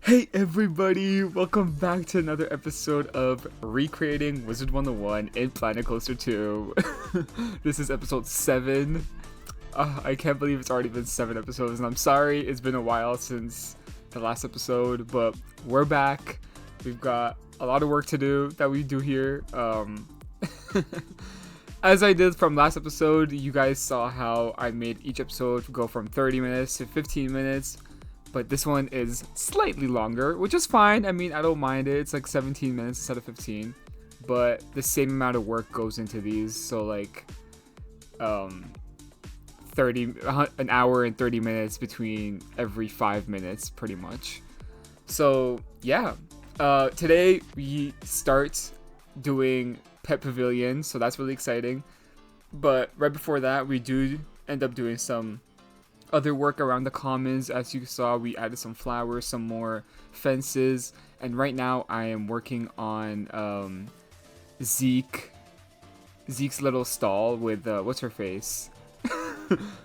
Hey everybody, welcome back to another episode of Recreating Wizard101 in Planet Coaster 2. This is episode 7. I can't believe it's already been 7 episodes, and I'm sorry it's been a while since the last episode, but we're back. We've got a lot of work to do that we do here. As I did from last episode, you guys saw how I made each episode go from 30 minutes to 15 minutes. But this one is slightly longer, which is fine. I mean, I don't mind it. It's like 17 minutes instead of 15. But the same amount of work goes into these. So like 30 an hour and 30 minutes between every 5 minutes pretty much. So yeah. Today we start doing Pet Pavilion, so that's really exciting. But right before that, we do end up doing some other work around the commons. As you saw, we added some flowers, some more fences, and right now I am working on Zeke's little stall with what's her face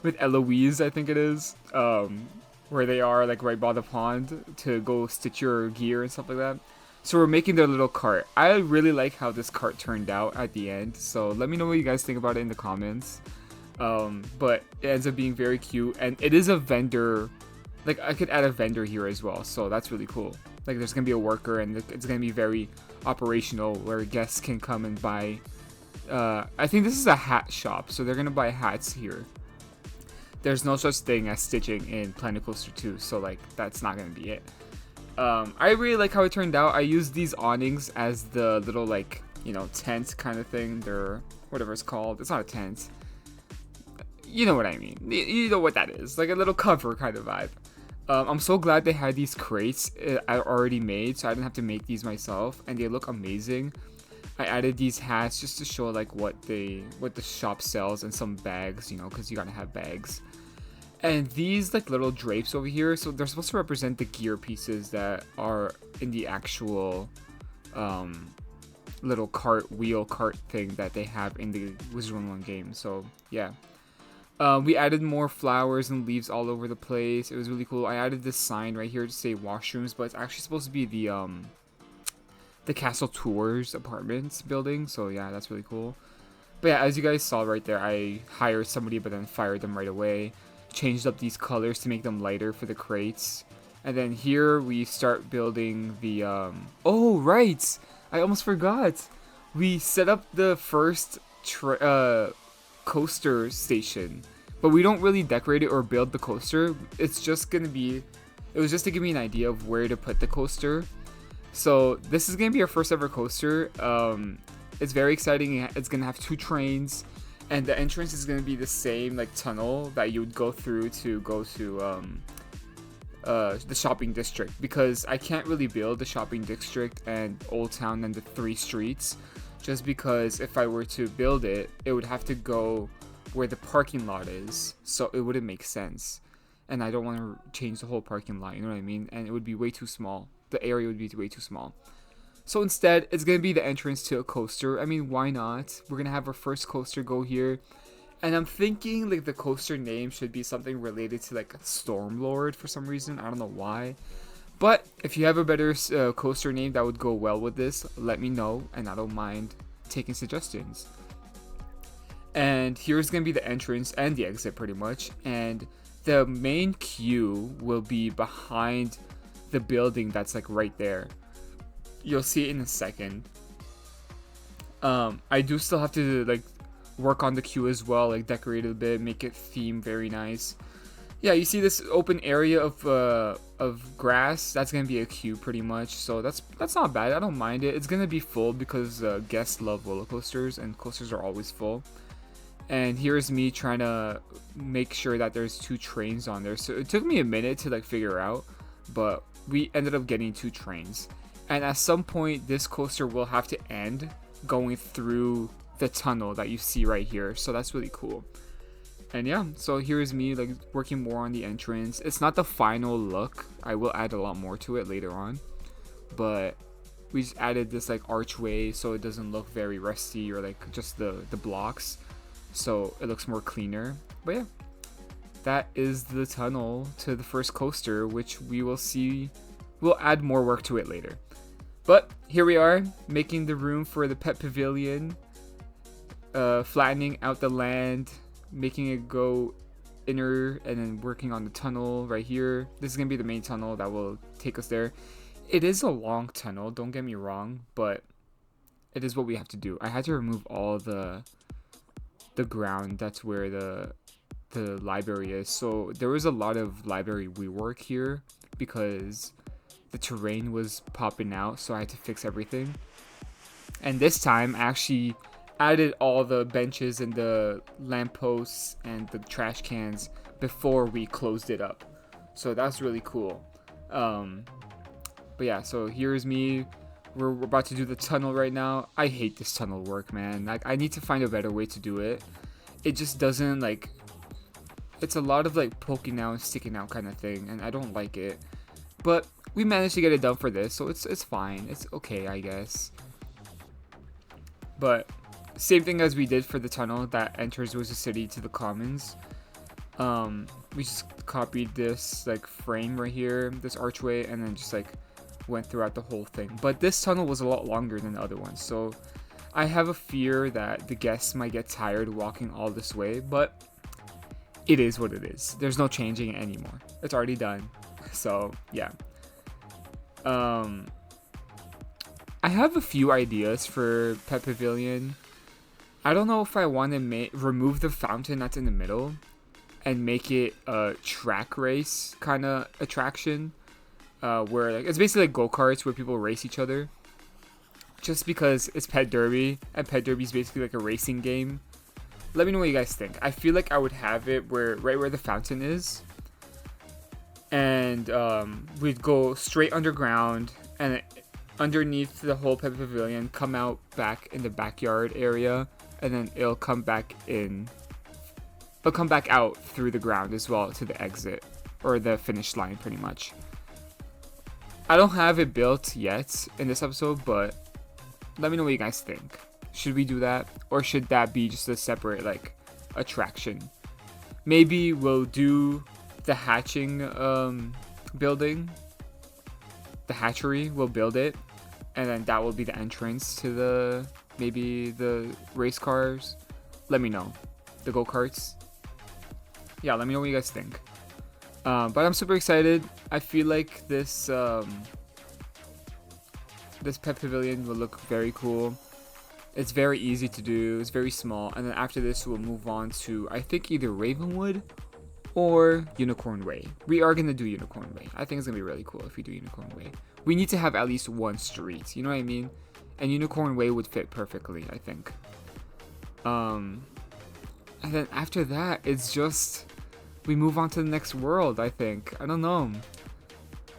with Eloise, I think it is, where they are like right by the pond to go stitch your gear and stuff like that. So we're making their little cart. I really like how this cart turned out at the end, so let me know what you guys think about it in the comments. But it ends up being very cute, and it is a vendor. Like, I could add a vendor here as well, so that's really cool. Like, there's gonna be a worker, and it's gonna be very operational, where guests can come and buy. I think this is a hat shop, so they're gonna buy hats here. There's no such thing as stitching in Planet Coaster 2, so like that's not gonna be it. I really like how it turned out. I used these awnings as the little, like, you know, tent kind of thing. They're whatever it's called. It's not a tent. You know what I mean. You know what that is. Like a little cover kind of vibe. I'm so glad they had these crates I already made, so I didn't have to make these myself, and they look amazing. I added these hats just to show like what the shop sells, and some bags, you know, because you gotta have bags. And these like little drapes over here, so they're supposed to represent the gear pieces that are in the actual little wheel cart thing that they have in the Wizard101 game. So yeah. We added more flowers and leaves all over the place. It was really cool. I added this sign right here to say washrooms, but it's actually supposed to be the Castle Tours apartments building. So yeah, that's really cool. But yeah, as you guys saw right there, I hired somebody but then fired them right away. Changed up these colors to make them lighter for the crates. And then here we start building the oh right! I almost forgot. We set up the first coaster station, but we don't really decorate it or build the coaster. It was just to give me an idea of where to put the coaster. So this is gonna be our first ever coaster. It's very exciting. It's gonna have 2 trains, and the entrance is gonna be the same like tunnel that you would go through to go to the shopping district, because I can't really build the shopping district and Old Town and the 3 streets, just because if I were to build it, it would have to go where the parking lot is, so it wouldn't make sense. And I don't want to change the whole parking lot, you know what I mean? And it would be way too small. The area would be way too small. So instead, it's going to be the entrance to a coaster. I mean, why not? We're going to have our first coaster go here. And I'm thinking like the coaster name should be something related to like Stormlord for some reason. I don't know why. But if you have a better coaster name that would go well with this, let me know, and I don't mind taking suggestions. And here's going to be the entrance and the exit pretty much. And the main queue will be behind the building that's like right there. You'll see it in a second. I do still have to like work on the queue as well, like decorate it a bit, make it theme very nice. Yeah, you see this open area of grass. That's gonna be a queue pretty much. So that's not bad. I don't mind it. It's gonna be full because guests love roller coasters, and coasters are always full. And here's me trying to make sure that there's 2 trains on there. So it took me a minute to like figure out, but we ended up getting 2 trains. And at some point, this coaster will have to end going through the tunnel that you see right here. So that's really cool. And yeah, so here's me like working more on the entrance. It's not the final look. I will add a lot more to it later on. But we just added this like archway so it doesn't look very rusty or like just the blocks. So it looks more cleaner. But yeah, that is the tunnel to the first coaster, which we will see we'll add more work to it later. But here we are, making the room for the Pet Pavilion, flattening out the land, making it go inner, and then working on the tunnel right here. This is going to be the main tunnel that will take us there. It is a long tunnel, don't get me wrong, but it is what we have to do. I had to remove all the ground. That's where the library is. So there was a lot of library rework here because the terrain was popping out, so I had to fix everything. And this time I actually added all the benches and the lampposts and the trash cans before we closed it up. So that's really cool. But yeah, so here's me. We're about to do the tunnel right now. I hate this tunnel work, man. Like, I need to find a better way to do it. It just doesn't, like, it's a lot of like poking out and sticking out kind of thing, and I don't like it. But we managed to get it done for this, so it's fine. It's okay, I guess. But same thing as we did for the tunnel that enters Wizard City to the Commons. We just copied this like frame right here, this archway, and then just like went throughout the whole thing. But this tunnel was a lot longer than the other ones, so I have a fear that the guests might get tired walking all this way, but it is what it is. There's no changing it anymore. It's already done. So yeah. I have a few ideas for Pet Pavilion. I don't know if I want to remove the fountain that's in the middle and make it a track race kind of attraction, where like, it's basically like go-karts where people race each other. Just because it's Pet Derby, and Pet Derby is basically like a racing game. Let me know what you guys think. I feel like I would have it right where the fountain is, and we'd go straight underground, and underneath the whole Pet Pavilion, come out back in the backyard area, and then it'll come back in. It'll come back out through the ground as well to the exit or the finish line, pretty much. I don't have it built yet in this episode, but let me know what you guys think. Should we do that, or should that be just a separate like attraction? Maybe we'll do the hatching building. The hatchery, we'll build it, and then that will be the entrance to the race cars. Let me know. The go-karts. Yeah, let me know what you guys think. But I'm super excited. I feel like this Pet Pavilion will look very cool. It's very easy to do. It's very small. And then after this, we'll move on to, I think, either Ravenwood or Unicorn Way. We are going to do Unicorn Way. I think it's going to be really cool if we do Unicorn Way. We need to have at least one street. You know what I mean? And Unicorn Way would fit perfectly, I think. And then after that, it's just, we move on to the next world, I think. I don't know.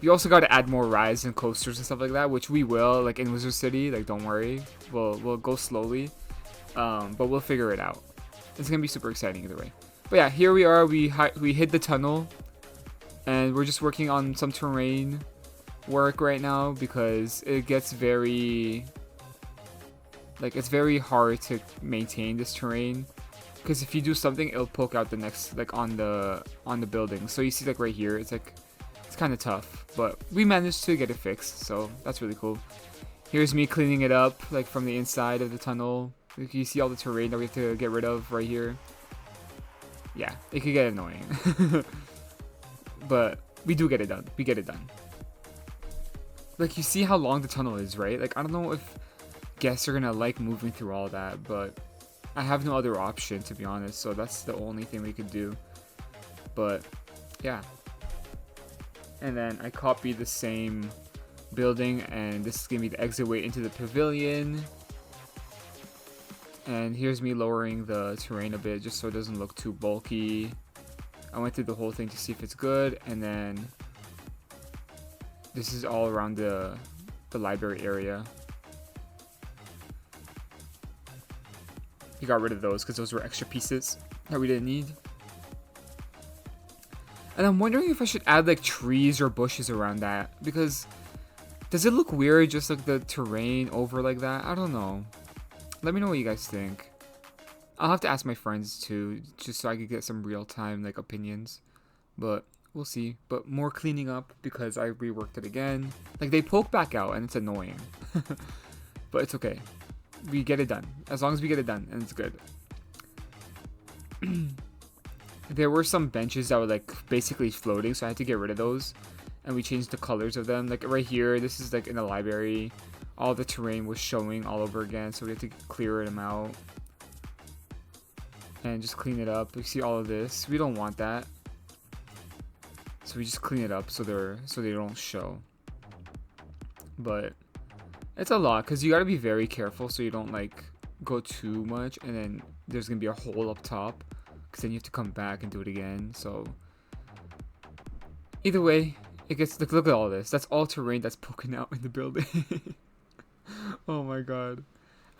You also got to add more rides and coasters and stuff like that, which we will, like in Wizard City. Like, don't worry, we'll go slowly, but we'll figure it out. It's gonna be super exciting either way. But yeah, here we are. We hit the tunnel, and we're just working on some terrain work right now because it gets very, like, it's very hard to maintain this terrain. Because if you do something, it'll poke out the next, like on the building. So you see, like right here, it's like, it's kind of tough, but we managed to get it fixed, so that's really cool. Here's me cleaning it up, like from the inside of the tunnel. You see all the terrain that we have to get rid of right here. Yeah, it could get annoying, but we do get it done. We get it done. Like, you see how long the tunnel is, right? Like, I don't know if guests are gonna like moving through all that, but I have no other option, to be honest, so that's the only thing we could do. But yeah. And then I copied the same building, and this is gonna be the exit way into the pavilion. And here's me lowering the terrain a bit just so it doesn't look too bulky. I went through the whole thing to see if it's good, and then this is all around the library area. You got rid of those because those were extra pieces that we didn't need. And I'm wondering if I should add like trees or bushes around that, because does it look weird just like the terrain over like that? I don't know. Let me know what you guys think. I'll have to ask my friends too, just so I could get some real-time like opinions. But we'll see. But more cleaning up because I reworked it again. Like, they poke back out and it's annoying. But it's okay. We get it done. As long as we get it done, and it's good. There were some benches that were like basically floating, so I had to get rid of those. And we changed the colors of them. Like right here, this is like in the library. All the terrain was showing all over again, so we had to clear them out. And just clean it up. You see all of this. We don't want that. So we just clean it up so they don't show. But it's a lot because you got to be very careful so you don't like go too much and then there's gonna be a hole up top because then you have to come back and do it again. So either way, it gets look at all this. That's all terrain that's poking out in the building. Oh my god.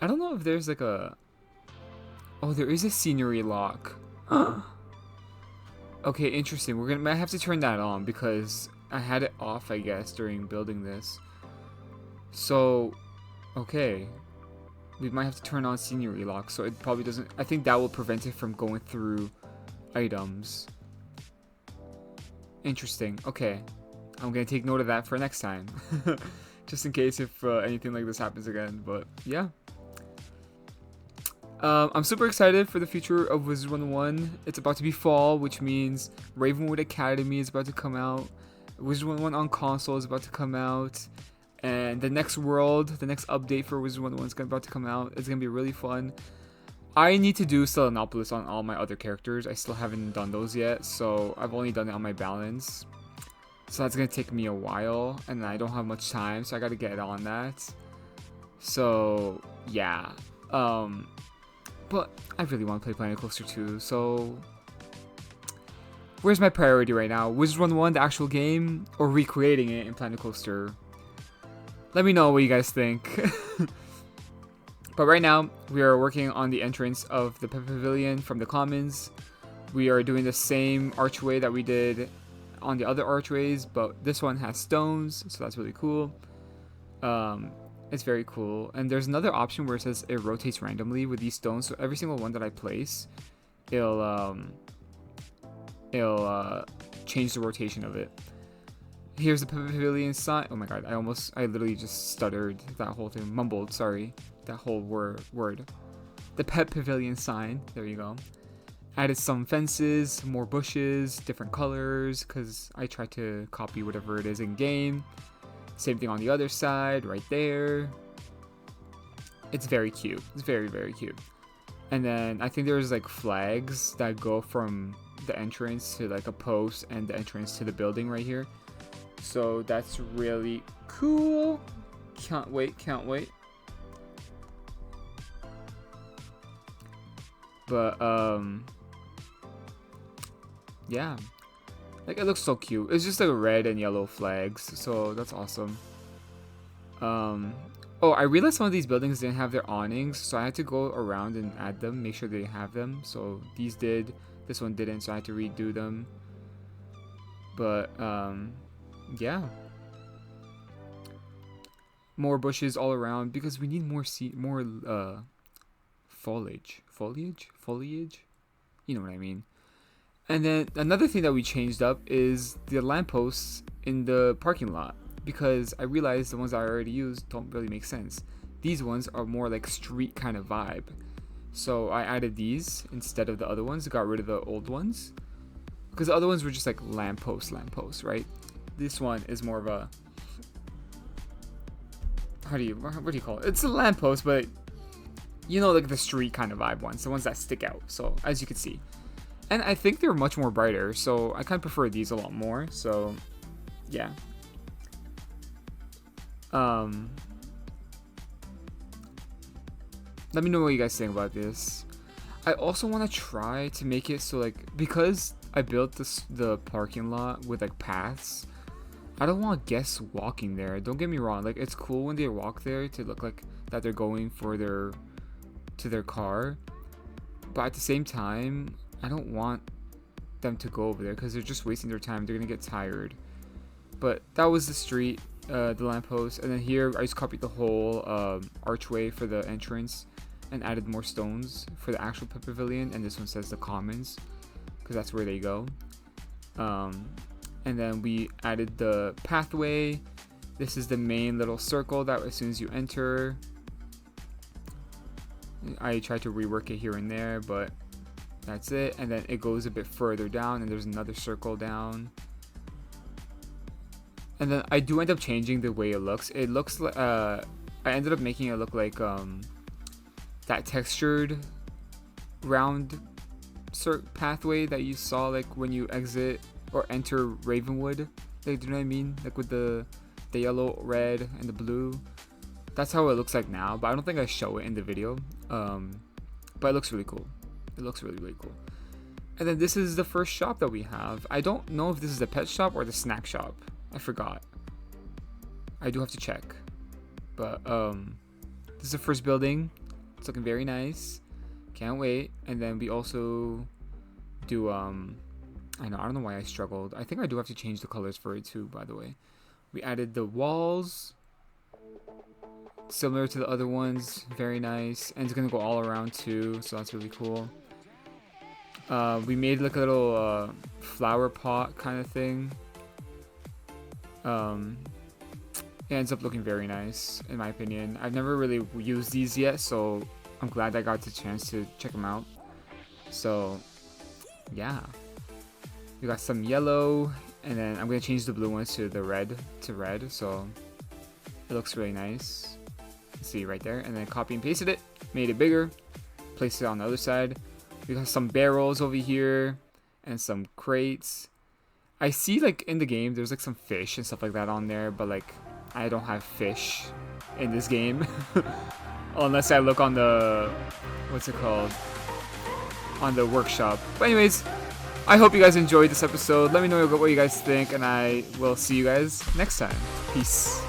I don't know if there's like a there is a scenery lock. Okay, interesting. Might have to turn that on because I had it off, I guess, during building this. So, okay. We might have to turn on scenery lock, so it probably doesn't... I think that will prevent it from going through items. Interesting. Okay. I'm gonna take note of that for next time. Just in case if anything like this happens again, but yeah. I'm super excited for the future of Wizard101. It's about to be fall, which means Ravenwood Academy is about to come out. Wizard101 on console is about to come out. And the next world, the next update for Wizard101 is about to come out. It's going to be really fun. I need to do Selenopolis on all my other characters. I still haven't done those yet, so I've only done it on my balance. So that's going to take me a while, and I don't have much time, so I got to get on that. So, yeah. But I really want to play Planet Coaster 2, so... Where's my priority right now? Wizard101, the actual game, or recreating it in Planet Coaster? Let me know what you guys think. But right now, we are working on the entrance of the Pet Pavilion from the Commons. We are doing the same archway that we did on the other archways, but this one has stones, so that's really cool. It's very cool. And there's another option where it says it rotates randomly with these stones, so every single one that I place, it'll change the rotation of it. Here's the Pet Pavilion sign. Oh my god, I literally just stuttered that whole thing. Mumbled, sorry. That whole word. The Pet Pavilion sign. There you go. Added some fences, more bushes, different colors, because I tried to copy whatever it is in game. Same thing on the other side, right there. It's very cute. It's very, very cute. And then I think there's like flags that go from the entrance to like a post and the entrance to the building right here. So that's really cool. Can't wait, can't wait. But yeah, like it looks so cute. It's just like red and yellow flags, so that's awesome. Oh, I realized some of these buildings didn't have their awnings, so I had to go around and add them, make sure they have them. So these did, this one didn't, so I had to redo them. But yeah, more bushes all around because we need more foliage. You know what I mean. And then another thing that we changed up is the lampposts in the parking lot, because I realized the ones that I already used don't really make sense. These ones are more like street kind of vibe. So I added these instead of the other ones, got rid of the old ones. Because the other ones were just like lampposts, right? This one is more of a... what do you call it? It's a lamppost, but you know, like the street kind of vibe ones. The ones that stick out, so as you can see. And I think they're much more brighter, so I kind of prefer these a lot more, so yeah. Let me know what you guys think about this. I also want to try to make it so like, because I built the parking lot with like paths, I don't want guests walking there. Don't get me wrong, like it's cool when they walk there to look like that they're going for their car, but at the same time I don't want them to go over there because they're just wasting their time. They're gonna get tired. But that was the street, the lamppost, and then here I just copied the whole archway for the entrance and added more stones for the actual Pet Pavilion, and this one says the Commons because that's where they go. And then we added the pathway. This is the main little circle that as soon as you enter. I tried to rework it here and there, but that's it. And then it goes a bit further down and there's another circle down. And then I do end up changing the way it looks. It looks like I ended up making it look like that textured round pathway that you saw like when you exit or enter Ravenwood. Like, do you know what I mean? Like with the yellow, red, and the blue. That's how it looks like now, but I don't think I show it in the video. But it looks really cool. It looks really, really cool. And then this is the first shop that we have. I don't know if this is the pet shop or the snack shop. I forgot. I do have to check. But this is the first building. It's looking very nice. Can't wait. And then we also do I don't know why I struggled. I think I do have to change the colors for it too, by the way. We added the walls. Similar to the other ones. Very nice. And it's gonna go all around too, so that's really cool. We made like a little flower pot kind of thing. It ends up looking very nice in my opinion. I've never really used these yet, so I'm glad I got the chance to check them out. So yeah, we got some yellow, and then I'm gonna change the blue ones to the red so it looks really nice. See right there, and then copy and pasted it, made it bigger, placed it on the other side. We got some barrels over here and some crates. I see like in the game there's like some fish and stuff like that on there, but like I don't have fish in this game unless I look on the what's it called, on the workshop. But anyways, I hope you guys enjoyed this episode. Let me know what you guys think, and I will see you guys next time. Peace.